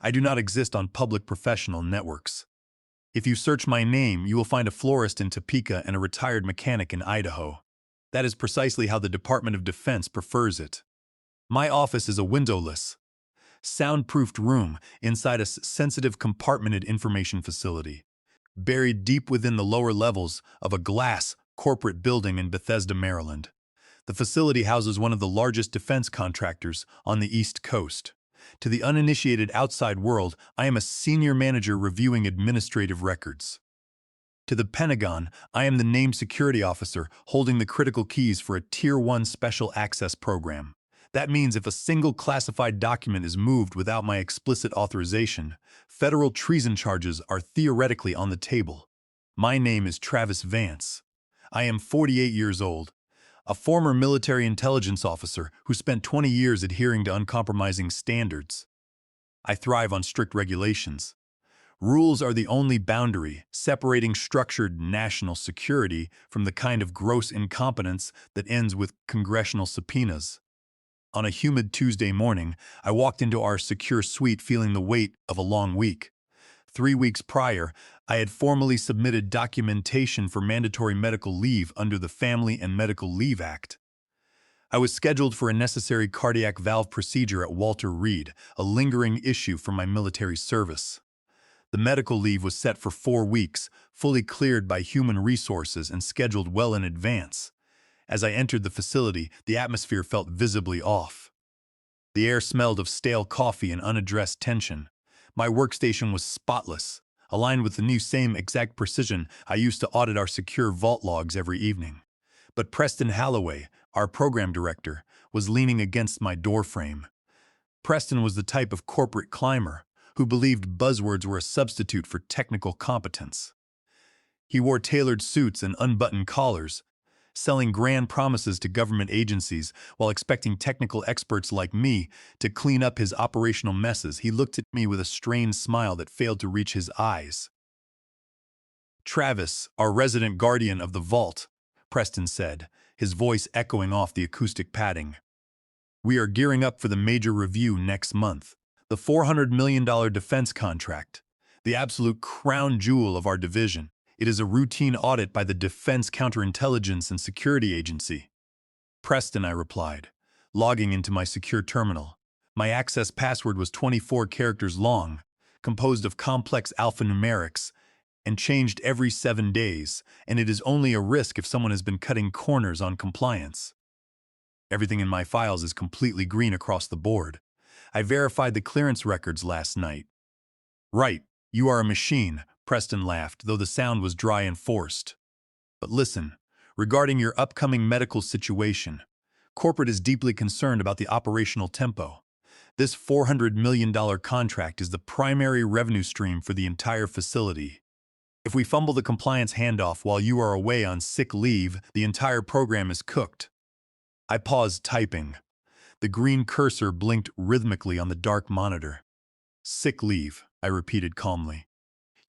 I do not exist on public professional networks. If you search my name, you will find a florist in Topeka and a retired mechanic in Idaho. That is precisely how the Department of Defense prefers it. My office is a windowless, soundproofed room inside a sensitive compartmented information facility, buried deep within the lower levels of a glass corporate building in Bethesda, Maryland. The facility houses one of the largest defense contractors on the East Coast. To the uninitiated outside world, I am a senior manager reviewing administrative records. To the Pentagon, I am the named security officer holding the critical keys for a Tier 1 special access program. That means if a single classified document is moved without my explicit authorization, federal treason charges are theoretically on the table. My name is Travis Vance. I am 48 years old, a former military intelligence officer who spent 20 years adhering to uncompromising standards. I thrive on strict regulations. Rules are the only boundary separating structured national security from the kind of gross incompetence that ends with congressional subpoenas. On a humid Tuesday morning, I walked into our secure suite feeling the weight of a long week. 3 weeks prior, I had formally submitted documentation for mandatory medical leave under the Family and Medical Leave Act. I was scheduled for a necessary cardiac valve procedure at Walter Reed, a lingering issue from my military service. The medical leave was set for 4 weeks, fully cleared by Human Resources and scheduled well in advance. As I entered the facility, the atmosphere felt visibly off. The air smelled of stale coffee and unaddressed tension. My workstation was spotless, aligned with the same exact precision I used to audit our secure vault logs every evening. But Preston Halloway, our program director, was leaning against my doorframe. Preston was the type of corporate climber who believed buzzwords were a substitute for technical competence. He wore tailored suits and unbuttoned collars, selling grand promises to government agencies while expecting technical experts like me to clean up his operational messes. He looked at me with a strained smile that failed to reach his eyes. "Travis, our resident guardian of the vault," Preston said, his voice echoing off the acoustic padding. "We are gearing up for the major review next month. The $400 million defense contract, the absolute crown jewel of our division. It is a routine audit by the Defense Counterintelligence and Security Agency." "Preston," I replied, logging into my secure terminal. My access password was 24 characters long, composed of complex alphanumerics, and changed every 7 days, and it is only a risk if someone has been cutting corners on compliance. Everything in my files is completely green across the board. I verified the clearance records last night. "Right, you are a machine," Preston laughed, though the sound was dry and forced. "But listen, regarding your upcoming medical situation, corporate is deeply concerned about the operational tempo. This $400 million contract is the primary revenue stream for the entire facility. If we fumble the compliance handoff while you are away on sick leave, the entire program is cooked." I paused typing. The green cursor blinked rhythmically on the dark monitor. "Sick leave," I repeated calmly.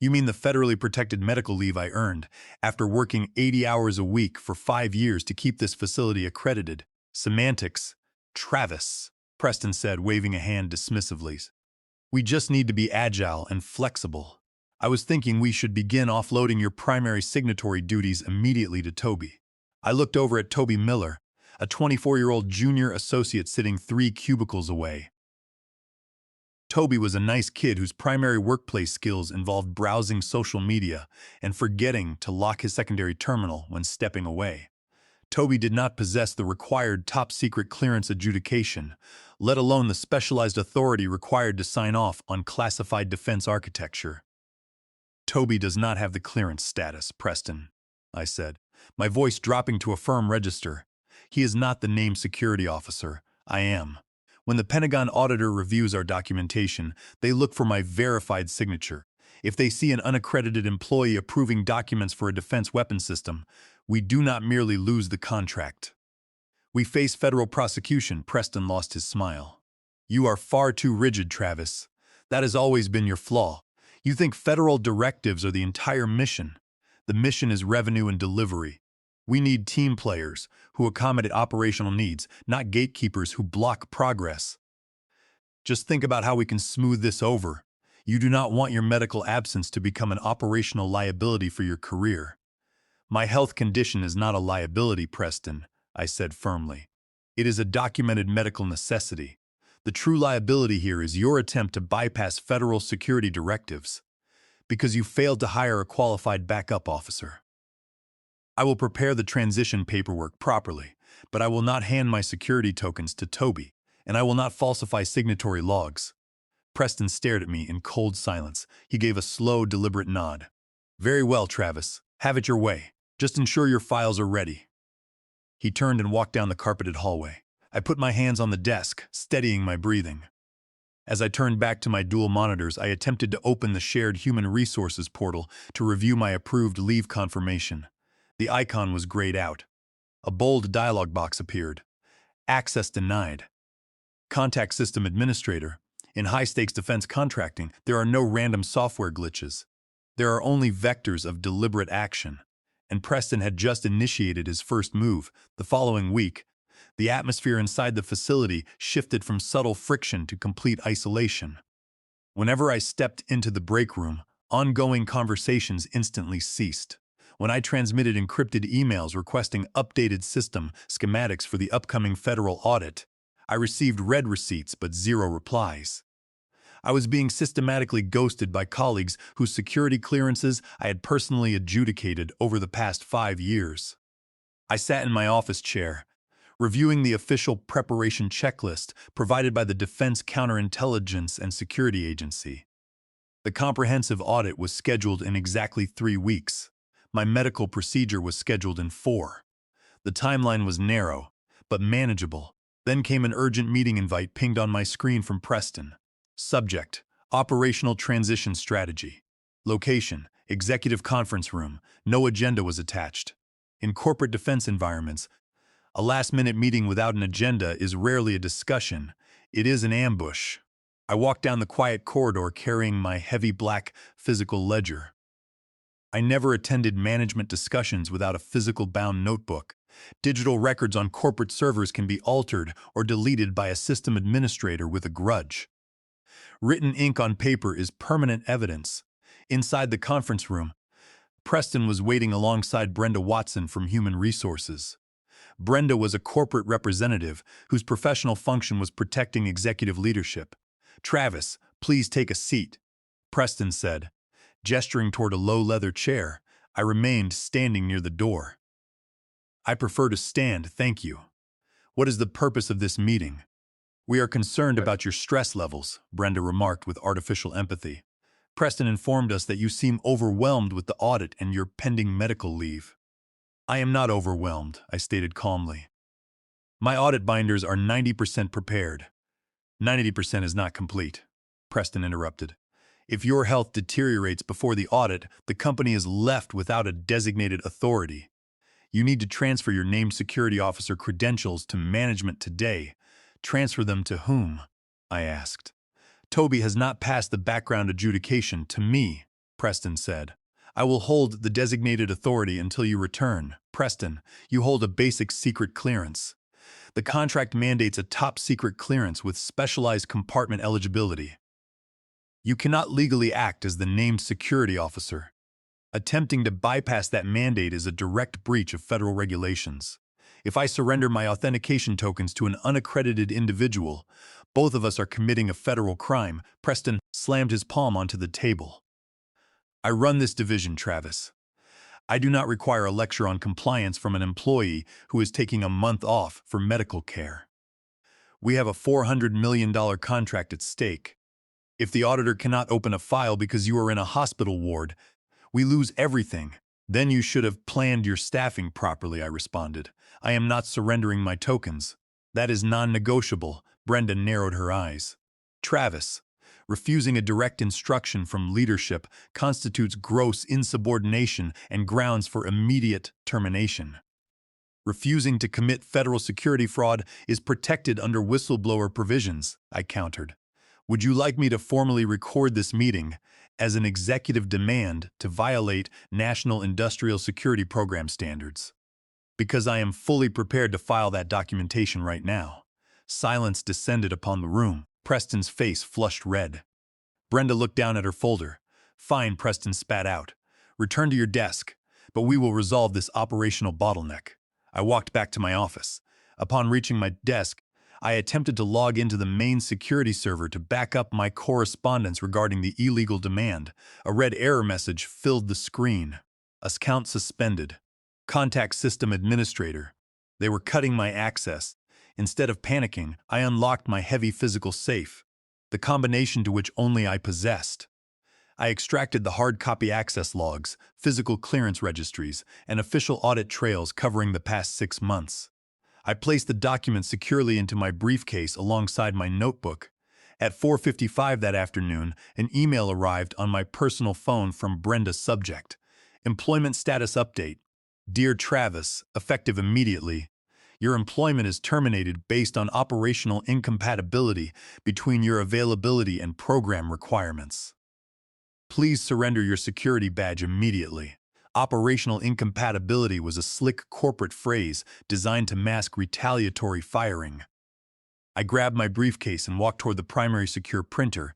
"You mean the federally protected medical leave I earned after working 80 hours a week for 5 years to keep this facility accredited?" "Semantics, Travis," Preston said, waving a hand dismissively. "We just need to be agile and flexible. I was thinking we should begin offloading your primary signatory duties immediately to Toby." I looked over at Toby Miller, a 24-year-old junior associate sitting 3 cubicles away. Toby was a nice kid whose primary workplace skills involved browsing social media and forgetting to lock his secondary terminal when stepping away. Toby did not possess the required top-secret clearance adjudication, let alone the specialized authority required to sign off on classified defense architecture. "Toby does not have the clearance status, Preston," I said, my voice dropping to a firm register. "He is not the named security officer. I am. When the Pentagon auditor reviews our documentation, they look for my verified signature. If they see an unaccredited employee approving documents for a defense weapon system, we do not merely lose the contract. We face federal prosecution." Preston lost his smile. "You are far too rigid, Travis. That has always been your flaw. You think federal directives are the entire mission. The mission is revenue and delivery. We need team players who accommodate operational needs, not gatekeepers who block progress." Just think about how we can smooth this over. You do not want your medical absence to become an operational liability for your career. My health condition is not a liability, Preston, I said firmly. It is a documented medical necessity. The true liability here is your attempt to bypass federal security directives because you failed to hire a qualified backup officer. I will prepare the transition paperwork properly, but I will not hand my security tokens to Toby, and I will not falsify signatory logs. Preston stared at me in cold silence. He gave a slow, deliberate nod. Very well, Travis. Have it your way. Just ensure your files are ready. He turned and walked down the carpeted hallway. I put my hands on the desk, steadying my breathing. As I turned back to my dual monitors, I attempted to open the shared human resources portal to review my approved leave confirmation. The icon was grayed out. A bold dialog box appeared. Access denied. Contact System Administrator. In high-stakes defense contracting, there are no random software glitches. There are only vectors of deliberate action. And Preston had just initiated his first move. The following week, the atmosphere inside the facility shifted from subtle friction to complete isolation. Whenever I stepped into the break room, ongoing conversations instantly ceased. When I transmitted encrypted emails requesting updated system schematics for the upcoming federal audit, I received red receipts but zero replies. I was being systematically ghosted by colleagues whose security clearances I had personally adjudicated over the past 5 years. I sat in my office chair, reviewing the official preparation checklist provided by the Defense Counterintelligence and Security Agency. The comprehensive audit was scheduled in exactly 3 weeks. My medical procedure was scheduled in 4. The timeline was narrow, but manageable. Then came an urgent meeting invite pinged on my screen from Preston. Subject: Operational Transition Strategy. Location: Executive Conference Room. No agenda was attached. In corporate defense environments, a last-minute meeting without an agenda is rarely a discussion. It is an ambush. I walked down the quiet corridor carrying my heavy black physical ledger. I never attended management discussions without a physical-bound notebook. Digital records on corporate servers can be altered or deleted by a system administrator with a grudge. Written ink on paper is permanent evidence. Inside the conference room, Preston was waiting alongside Brenda Watson from Human Resources. Brenda was a corporate representative whose professional function was protecting executive leadership. "Travis, please take a seat," Preston said. Gesturing toward a low leather chair, I remained standing near the door. "I prefer to stand, thank you. What is the purpose of this meeting?" "We are concerned about your stress levels," Brenda remarked with artificial empathy. "Preston informed us that you seem overwhelmed with the audit and your pending medical leave." "I am not overwhelmed," I stated calmly. "My audit binders are 90% prepared." "90% is not complete," Preston interrupted. "If your health deteriorates before the audit, the company is left without a designated authority. You need to transfer your named security officer credentials to management today." "Transfer them to whom?" I asked. "Toby has not passed the background adjudication to me," Preston said. "I will hold the designated authority until you return." "Preston, you hold a basic secret clearance. The contract mandates a top-secret clearance with specialized compartment eligibility. You cannot legally act as the named security officer. Attempting to bypass that mandate is a direct breach of federal regulations. If I surrender my authentication tokens to an unaccredited individual, both of us are committing a federal crime." Preston slammed his palm onto the table. "I run this division, Travis. I do not require a lecture on compliance from an employee who is taking a month off for medical care. We have a $400 million contract at stake. If the auditor cannot open a file because you are in a hospital ward, we lose everything." "Then you should have planned your staffing properly," I responded. "I am not surrendering my tokens. That is non-negotiable." Brenda narrowed her eyes. "Travis, refusing a direct instruction from leadership constitutes gross insubordination and grounds for immediate termination. Refusing to commit federal security fraud is protected under whistleblower provisions," I countered. "Would you like me to formally record this meeting as an executive demand to violate National Industrial Security Program standards?" "Because I am fully prepared to file that documentation right now." Silence descended upon the room. Preston's face flushed red. Brenda looked down at her folder. "Fine," Preston spat out. "Return to your desk, but we will resolve this operational bottleneck." I walked back to my office. Upon reaching my desk, I attempted to log into the main security server to back up my correspondence regarding the illegal demand. A red error message filled the screen. Account suspended. Contact system administrator. They were cutting my access. Instead of panicking, I unlocked my heavy physical safe, the combination to which only I possessed. I extracted the hard copy access logs, physical clearance registries, and official audit trails covering the past 6 months. I placed the documents securely into my briefcase alongside my notebook. At 4:55 that afternoon, an email arrived on my personal phone from Brenda. Subject: Employment status update. Dear Travis, effective immediately. Your employment is terminated based on operational incompatibility between your availability and program requirements. Please surrender your security badge immediately. Operational incompatibility was a slick corporate phrase designed to mask retaliatory firing. I grabbed my briefcase and walked toward the primary secure printer,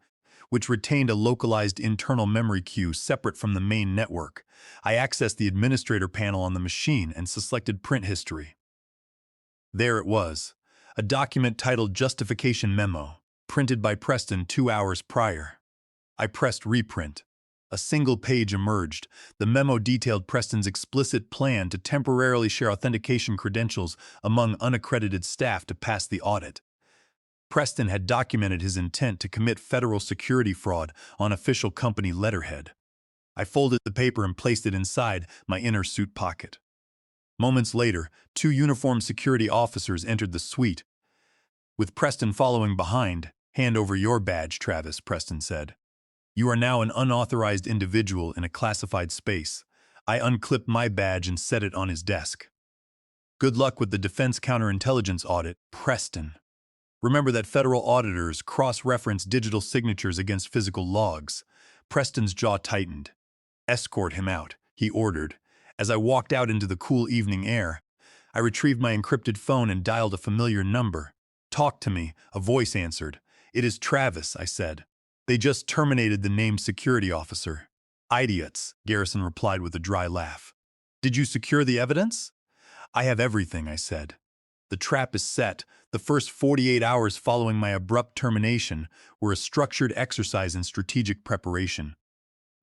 which retained a localized internal memory queue separate from the main network. I accessed the administrator panel on the machine and selected print history. There it was, a document titled Justification Memo, printed by Preston 2 hours prior. I pressed reprint. A single page emerged. The memo detailed Preston's explicit plan to temporarily share authentication credentials among unaccredited staff to pass the audit. Preston had documented his intent to commit federal security fraud on official company letterhead. I folded the paper and placed it inside my inner suit pocket. Moments later, 2 uniformed security officers entered the suite. With Preston following behind, "Hand over your badge, Travis," Preston said. "You are now an unauthorized individual in a classified space." I unclipped my badge and set it on his desk. "Good luck with the defense counterintelligence audit, Preston. Remember that federal auditors cross-reference digital signatures against physical logs." Preston's jaw tightened. "Escort him out," he ordered. As I walked out into the cool evening air, I retrieved my encrypted phone and dialed a familiar number. "Talk to me," a voice answered. "It is Travis," I said. "They just terminated the named security officer." "Idiots," Garrison replied with a dry laugh. "Did you secure the evidence?" "I have everything," I said. "The trap is set." The first 48 hours following my abrupt termination were a structured exercise in strategic preparation.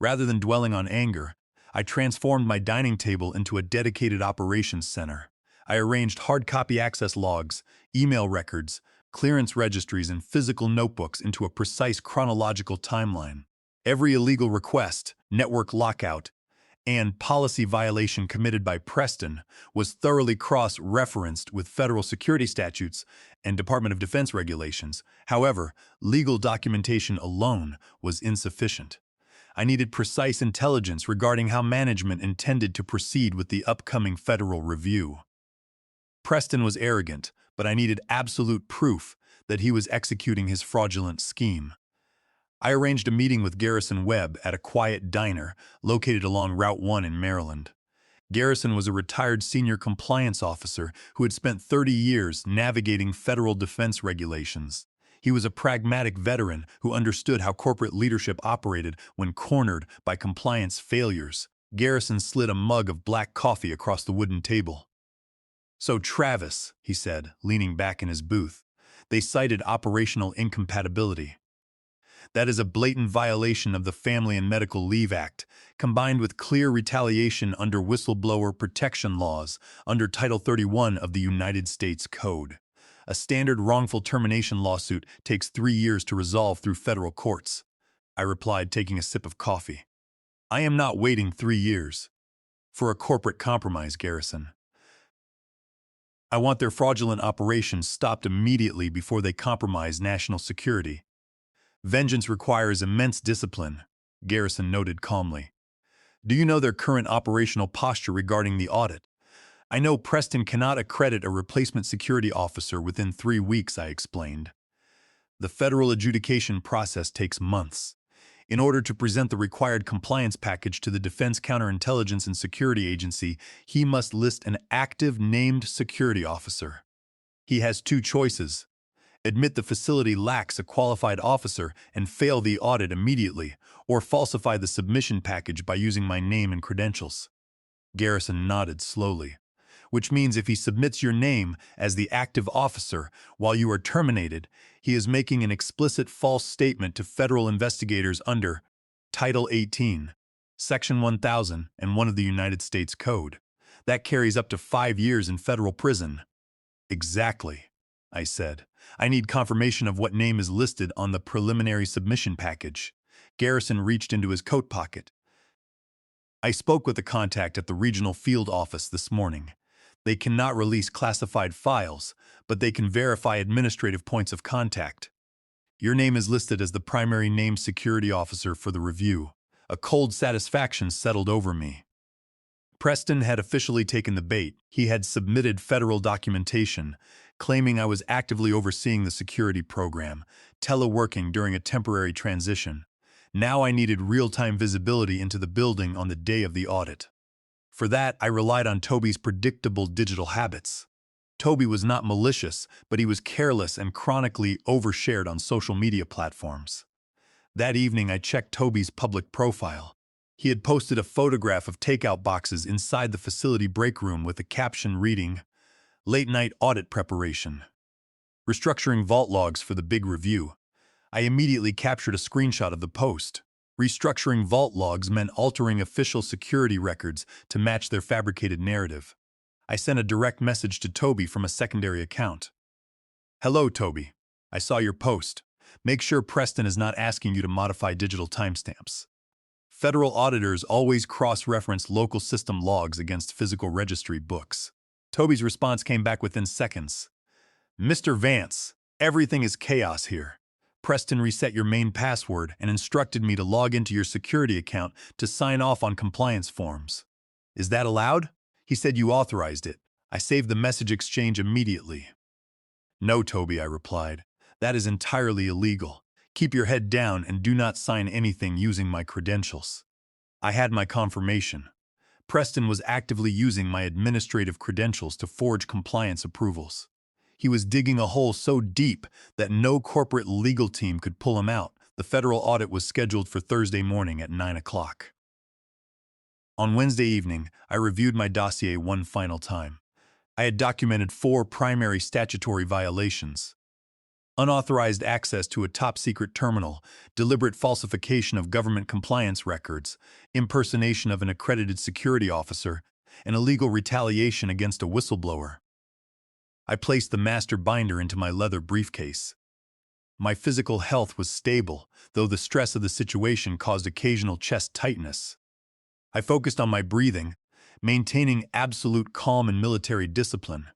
Rather than dwelling on anger, I transformed my dining table into a dedicated operations center. I arranged hard copy access logs, email records, clearance registries, and physical notebooks into a precise chronological timeline. Every illegal request, network lockout, and policy violation committed by Preston was thoroughly cross-referenced with federal security statutes and Department of Defense regulations. However, legal documentation alone was insufficient. I needed precise intelligence regarding how management intended to proceed with the upcoming federal review. Preston was arrogant, but I needed absolute proof that he was executing his fraudulent scheme. I arranged a meeting with Garrison Webb at a quiet diner located along Route 1 in Maryland. Garrison was a retired senior compliance officer who had spent 30 years navigating federal defense regulations. He was a pragmatic veteran who understood how corporate leadership operated when cornered by compliance failures. Garrison slid a mug of black coffee across the wooden table. "So, Travis," he said, leaning back in his booth, "they cited operational incompatibility. That is a blatant violation of the Family and Medical Leave Act, combined with clear retaliation under whistleblower protection laws under Title 31 of the United States Code. A standard wrongful termination lawsuit takes 3 years to resolve through federal courts," I replied, taking a sip of coffee. "I am not waiting 3 years for a corporate compromise, Garrison. I want their fraudulent operations stopped immediately before they compromise national security." "Vengeance requires immense discipline," Garrison noted calmly. "Do you know their current operational posture regarding the audit?" "I know Preston cannot accredit a replacement security officer within 3 weeks," I explained. "The federal adjudication process takes months. In order to present the required compliance package to the Defense Counterintelligence and Security Agency, he must list an active named security officer. He has 2 choices: admit the facility lacks a qualified officer and fail the audit immediately, or falsify the submission package by using my name and credentials. Garrison nodded slowly. Which means if he submits your name as the active officer while you are terminated, he is making an explicit false statement to federal investigators under Title 18, Section 1001 of the United States Code. That carries up to 5 years in federal prison. Exactly, I said. I need confirmation of what name is listed on the preliminary submission package. Garrison reached into his coat pocket. I spoke with a contact at the regional field office this morning. They cannot release classified files, but they can verify administrative points of contact. Your name is listed as the primary named security officer for the review. A cold satisfaction settled over me. Preston had officially taken the bait. He had submitted federal documentation, claiming I was actively overseeing the security program, teleworking during a temporary transition. Now I needed real-time visibility into the building on the day of the audit. For that, I relied on Toby's predictable digital habits. Toby was not malicious, but he was careless and chronically overshared on social media platforms. That evening, I checked Toby's public profile. He had posted a photograph of takeout boxes inside the facility break room with a caption reading, "Late night audit preparation. Restructuring vault logs for the big review." I immediately captured a screenshot of the post. Restructuring vault logs meant altering official security records to match their fabricated narrative. I sent a direct message to Toby from a secondary account. "Hello, Toby. I saw your post. Make sure Preston is not asking you to modify digital timestamps." Federal auditors always cross-reference local system logs against physical registry books. Toby's response came back within seconds. "Mr. Vance, everything is chaos here. Preston reset your main password and instructed me to log into your security account to sign off on compliance forms. Is that allowed? He said you authorized it. I saved the message exchange immediately." "No, Toby," I replied. "That is entirely illegal. Keep your head down and do not sign anything using my credentials." I had my confirmation. Preston was actively using my administrative credentials to forge compliance approvals. He was digging a hole so deep that no corporate legal team could pull him out. The federal audit was scheduled for Thursday morning at 9 o'clock. On Wednesday evening, I reviewed my dossier one final time. I had documented 4 primary statutory violations: unauthorized access to a top-secret terminal, deliberate falsification of government compliance records, impersonation of an accredited security officer, and illegal retaliation against a whistleblower. I placed the master binder into my leather briefcase. My physical health was stable, though the stress of the situation caused occasional chest tightness. I focused on my breathing, maintaining absolute calm and military discipline.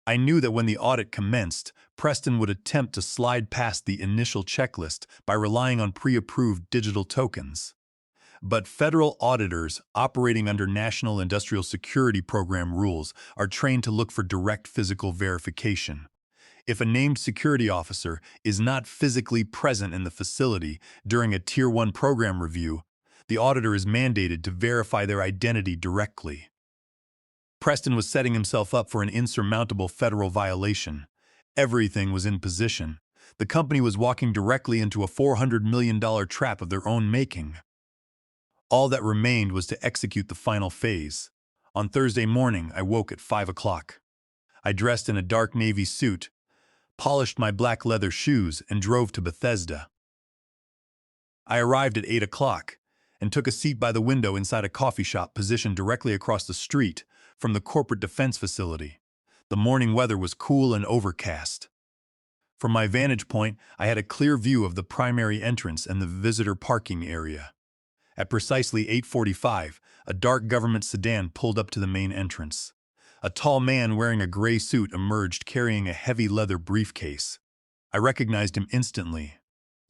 I knew that when the audit commenced, Preston would attempt to slide past the initial checklist by relying on pre-approved digital tokens. But federal auditors operating under National Industrial Security Program rules are trained to look for direct physical verification. If a named security officer is not physically present in the facility during a Tier 1 program review, the auditor is mandated to verify their identity directly. Preston was setting himself up for an insurmountable federal violation. Everything was in position. The company was walking directly into a $400 million trap of their own making. All that remained was to execute the final phase. On Thursday morning, I woke at 5 o'clock. I dressed in a dark navy suit, polished my black leather shoes, and drove to Bethesda. I arrived at 8 o'clock and took a seat by the window inside a coffee shop positioned directly across the street from the corporate defense facility. The morning weather was cool and overcast. From my vantage point, I had a clear view of the primary entrance and the visitor parking area. At precisely 8:45, a dark government sedan pulled up to the main entrance. A tall man wearing a gray suit emerged carrying a heavy leather briefcase. I recognized him instantly.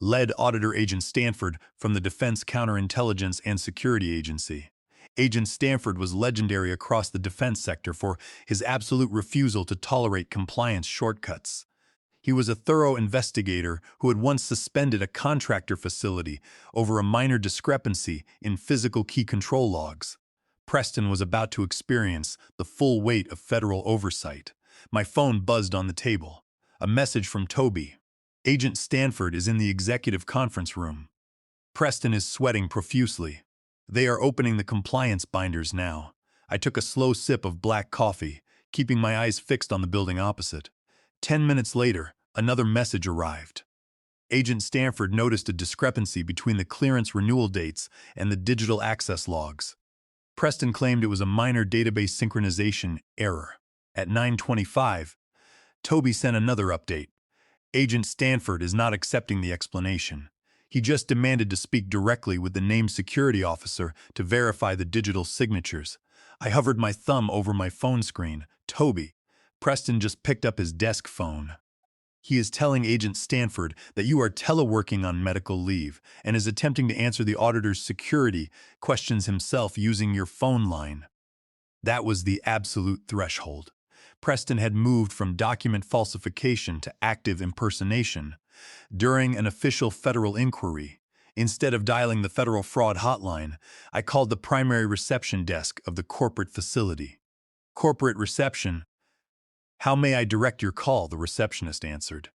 Lead Auditor Agent Stanford from the Defense Counterintelligence and Security Agency. Agent Stanford was legendary across the defense sector for his absolute refusal to tolerate compliance shortcuts. He was a thorough investigator who had once suspended a contractor facility over a minor discrepancy in physical key control logs. Preston was about to experience the full weight of federal oversight. My phone buzzed on the table. A message from Toby. Agent Stanford is in the executive conference room. Preston is sweating profusely. They are opening the compliance binders now. I took a slow sip of black coffee, keeping my eyes fixed on the building opposite. 10 minutes later, another message arrived. Agent Stanford noticed a discrepancy between the clearance renewal dates and the digital access logs. Preston claimed it was a minor database synchronization error. At 9:25, Toby sent another update. Agent Stanford is not accepting the explanation. He just demanded to speak directly with the named security officer to verify the digital signatures. I hovered my thumb over my phone screen. Toby. Preston just picked up his desk phone. He is telling Agent Stanford that you are teleworking on medical leave and is attempting to answer the auditor's security questions himself using your phone line. That was the absolute threshold. Preston had moved from document falsification to active impersonation. During an official federal inquiry, instead of dialing the federal fraud hotline, I called the primary reception desk of the corporate facility. Corporate reception. How may I direct your call? The receptionist answered.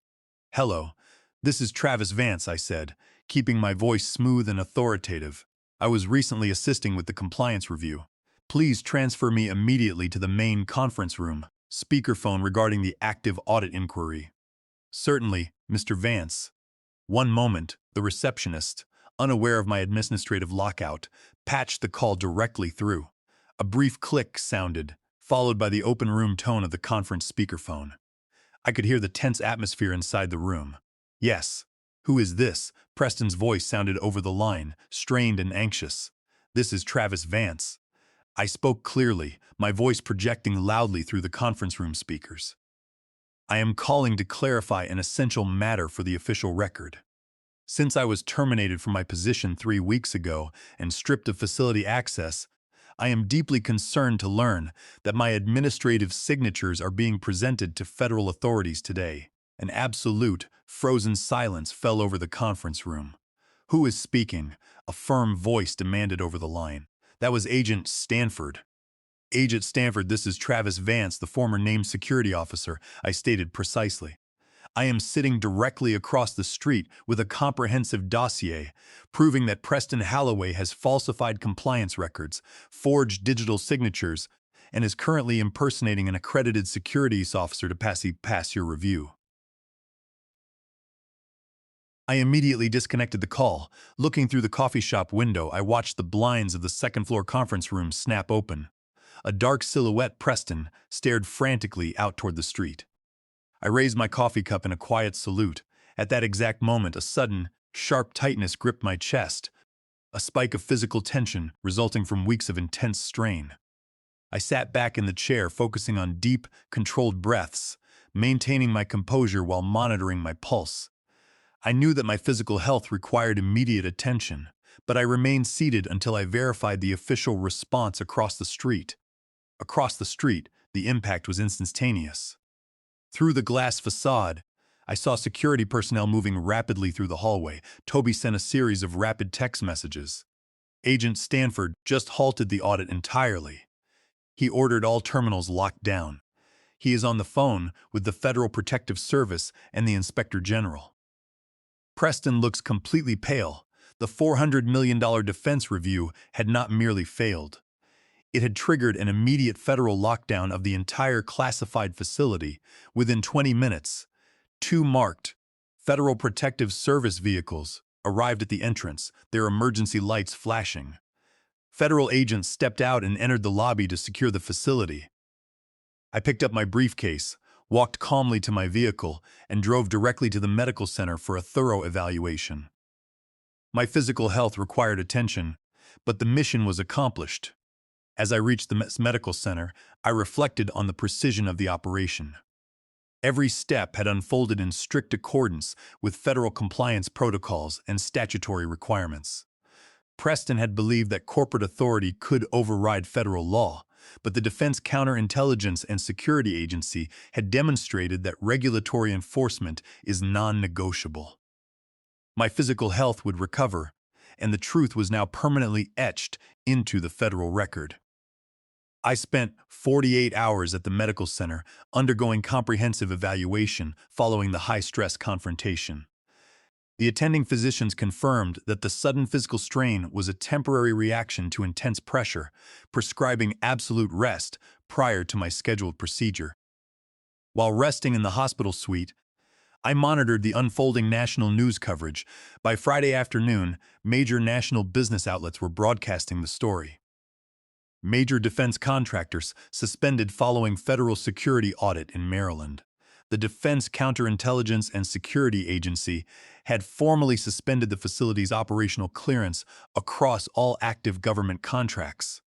Hello, this is Travis Vance, I said, keeping my voice smooth and authoritative. I was recently assisting with the compliance review. Please transfer me immediately to the main conference room. Speakerphone regarding the active audit inquiry. Certainly, Mr. Vance. One moment, the receptionist, unaware of my administrative lockout, patched the call directly through. A brief click sounded, followed by the open room tone of the conference speakerphone. I could hear the tense atmosphere inside the room. Yes. Who is this? Preston's voice sounded over the line, strained and anxious. This is Travis Vance. I spoke clearly, my voice projecting loudly through the conference room speakers. I am calling to clarify an essential matter for the official record. Since I was terminated from my position 3 weeks ago and stripped of facility access, I am deeply concerned to learn that my administrative signatures are being presented to federal authorities today. An absolute, frozen silence fell over the conference room. Who is speaking? A firm voice demanded over the line. That was Agent Stanford. Agent Stanford, this is Travis Vance, the former named security officer, I stated precisely. I am sitting directly across the street with a comprehensive dossier proving that Preston Halloway has falsified compliance records, forged digital signatures, and is currently impersonating an accredited securities officer to pass your review. I immediately disconnected the call. Looking through the coffee shop window, I watched the blinds of the second-floor conference room snap open. A dark silhouette Preston stared frantically out toward the street. I raised my coffee cup in a quiet salute. At that exact moment, a sudden, sharp tightness gripped my chest, a spike of physical tension resulting from weeks of intense strain. I sat back in the chair, focusing on deep, controlled breaths, maintaining my composure while monitoring my pulse. I knew that my physical health required immediate attention, but I remained seated until I verified the official response across the street. Across the street, the impact was instantaneous. Through the glass facade, I saw security personnel moving rapidly through the hallway. Toby sent a series of rapid text messages. Agent Stanford just halted the audit entirely. He ordered all terminals locked down. He is on the phone with the Federal Protective Service and the Inspector General. Preston looks completely pale. The $400 million defense review had not merely failed. It had triggered an immediate federal lockdown of the entire classified facility. Within 20 minutes, 2 marked Federal Protective Service vehicles arrived at the entrance, their emergency lights flashing. Federal agents stepped out and entered the lobby to secure the facility. I picked up my briefcase, walked calmly to my vehicle, and drove directly to the medical center for a thorough evaluation. My physical health required attention, but the mission was accomplished. As I reached the medical center, I reflected on the precision of the operation. Every step had unfolded in strict accordance with federal compliance protocols and statutory requirements. Preston had believed that corporate authority could override federal law, but the Defense Counterintelligence and Security Agency had demonstrated that regulatory enforcement is non-negotiable. My physical health would recover, and the truth was now permanently etched into the federal record. I spent 48 hours at the medical center undergoing comprehensive evaluation following the high-stress confrontation. The attending physicians confirmed that the sudden physical strain was a temporary reaction to intense pressure, prescribing absolute rest prior to my scheduled procedure. While resting in the hospital suite, I monitored the unfolding national news coverage. By Friday afternoon, major national business outlets were broadcasting the story. Major defense contractors suspended following federal security audit in Maryland. The Defense Counterintelligence and Security Agency had formally suspended the facility's operational clearance across all active government contracts.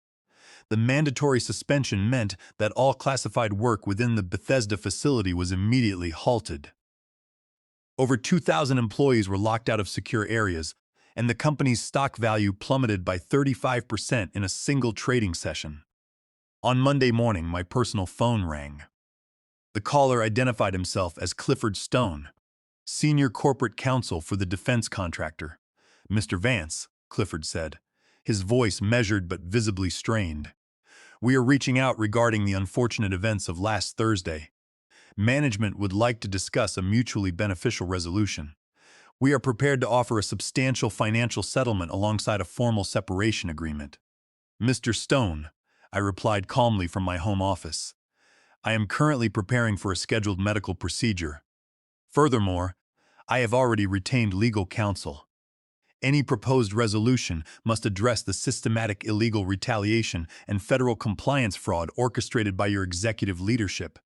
The mandatory suspension meant that all classified work within the Bethesda facility was immediately halted. Over 2,000 employees were locked out of secure areas, and the company's stock value plummeted by 35% in a single trading session. On Monday morning, my personal phone rang. The caller identified himself as Clifford Stone, senior corporate counsel for the defense contractor. "Mr. Vance," Clifford said, his voice measured but visibly strained. "We are reaching out regarding the unfortunate events of last Thursday. Management would like to discuss a mutually beneficial resolution. We are prepared to offer a substantial financial settlement alongside a formal separation agreement." "Mr. Stone," I replied calmly from my home office, "I am currently preparing for a scheduled medical procedure. Furthermore, I have already retained legal counsel. Any proposed resolution must address the systematic illegal retaliation and federal compliance fraud orchestrated by your executive leadership."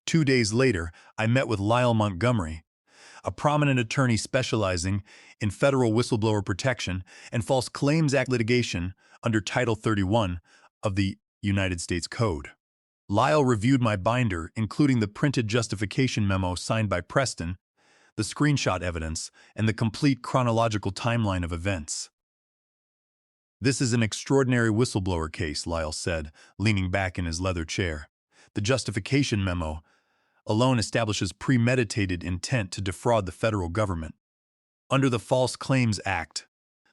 2 days later, I met with Lyle Montgomery, a prominent attorney specializing in federal whistleblower protection and False Claims Act litigation under Title 31 of the United States Code. Lyle reviewed my binder, including the printed justification memo signed by Preston, the screenshot evidence, and the complete chronological timeline of events. "This is an extraordinary whistleblower case," Lyle said, leaning back in his leather chair. "The justification memo alone establishes premeditated intent to defraud the federal government. Under the False Claims Act,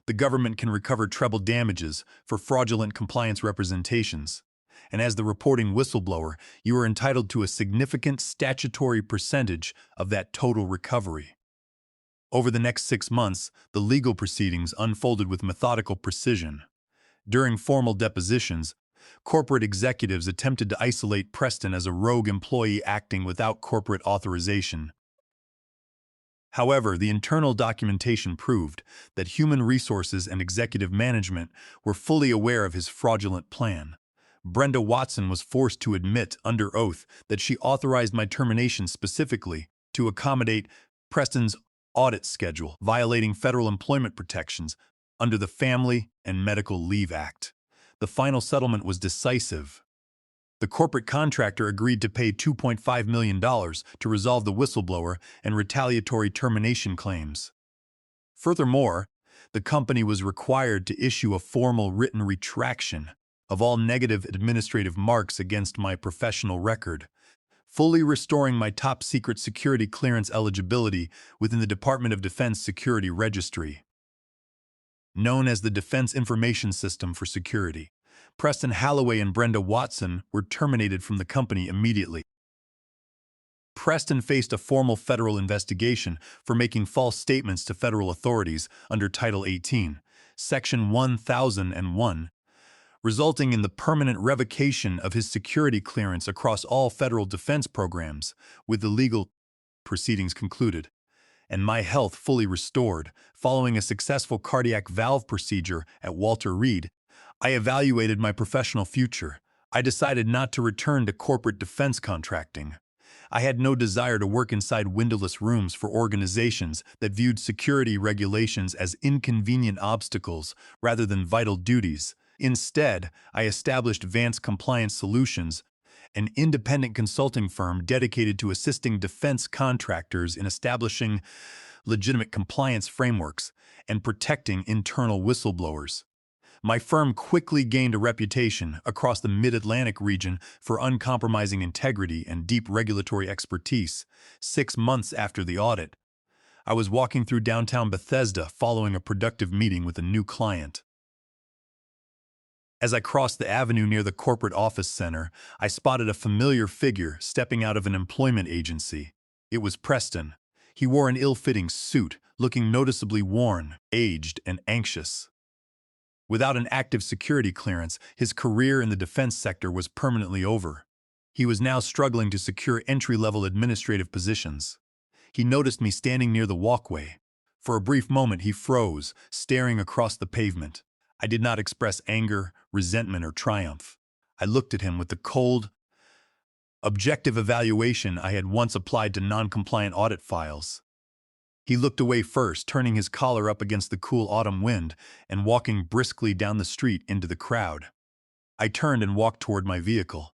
the government can recover treble damages for fraudulent compliance representations, and as the reporting whistleblower, you are entitled to a significant statutory percentage of that total recovery." Over the next 6 months, the legal proceedings unfolded with methodical precision. During formal depositions, corporate executives attempted to isolate Preston as a rogue employee acting without corporate authorization. However, the internal documentation proved that human resources and executive management were fully aware of his fraudulent plan. Brenda Watson was forced to admit under oath that she authorized my termination specifically to accommodate Preston's audit schedule, violating federal employment protections under the Family and Medical Leave Act. The final settlement was decisive. The corporate contractor agreed to pay $2.5 million to resolve the whistleblower and retaliatory termination claims. Furthermore, the company was required to issue a formal written retraction of all negative administrative marks against my professional record, fully restoring my top-secret security clearance eligibility within the Department of Defense Security Registry. Known as the Defense Information System for Security, Preston Halloway and Brenda Watson were terminated from the company immediately. Preston faced a formal federal investigation for making false statements to federal authorities under Title 18, Section 1001, resulting in the permanent revocation of his security clearance across all federal defense programs, with the legal proceedings concluded, and my health fully restored. Following a successful cardiac valve procedure at Walter Reed, I evaluated my professional future. I decided not to return to corporate defense contracting. I had no desire to work inside windowless rooms for organizations that viewed security regulations as inconvenient obstacles rather than vital duties. Instead, I established Vance Compliance Solutions, an independent consulting firm dedicated to assisting defense contractors in establishing legitimate compliance frameworks and protecting internal whistleblowers. My firm quickly gained a reputation across the Mid-Atlantic region for uncompromising integrity and deep regulatory expertise. 6 months after the audit, I was walking through downtown Bethesda following a productive meeting with a new client. As I crossed the avenue near the corporate office center, I spotted a familiar figure stepping out of an employment agency. It was Preston. He wore an ill-fitting suit, looking noticeably worn, aged, and anxious. Without an active security clearance, his career in the defense sector was permanently over. He was now struggling to secure entry-level administrative positions. He noticed me standing near the walkway. For a brief moment, he froze, staring across the pavement. I did not express anger, resentment, or triumph. I looked at him with the cold, objective evaluation I had once applied to non-compliant audit files. He looked away first, turning his collar up against the cool autumn wind and walking briskly down the street into the crowd. I turned and walked toward my vehicle.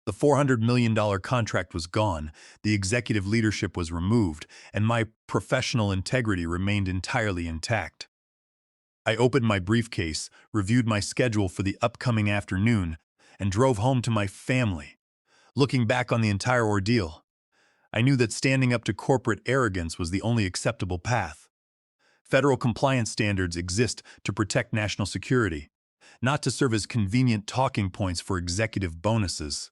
The $400 million contract was gone, the executive leadership was removed, and my professional integrity remained entirely intact. I opened my briefcase, reviewed my schedule for the upcoming afternoon, and drove home to my family. Looking back on the entire ordeal, I knew that standing up to corporate arrogance was the only acceptable path. Federal compliance standards exist to protect national security, not to serve as convenient talking points for executive bonuses.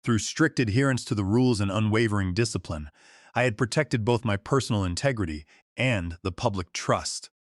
Through strict adherence to the rules and unwavering discipline, I had protected both my personal integrity and the public trust.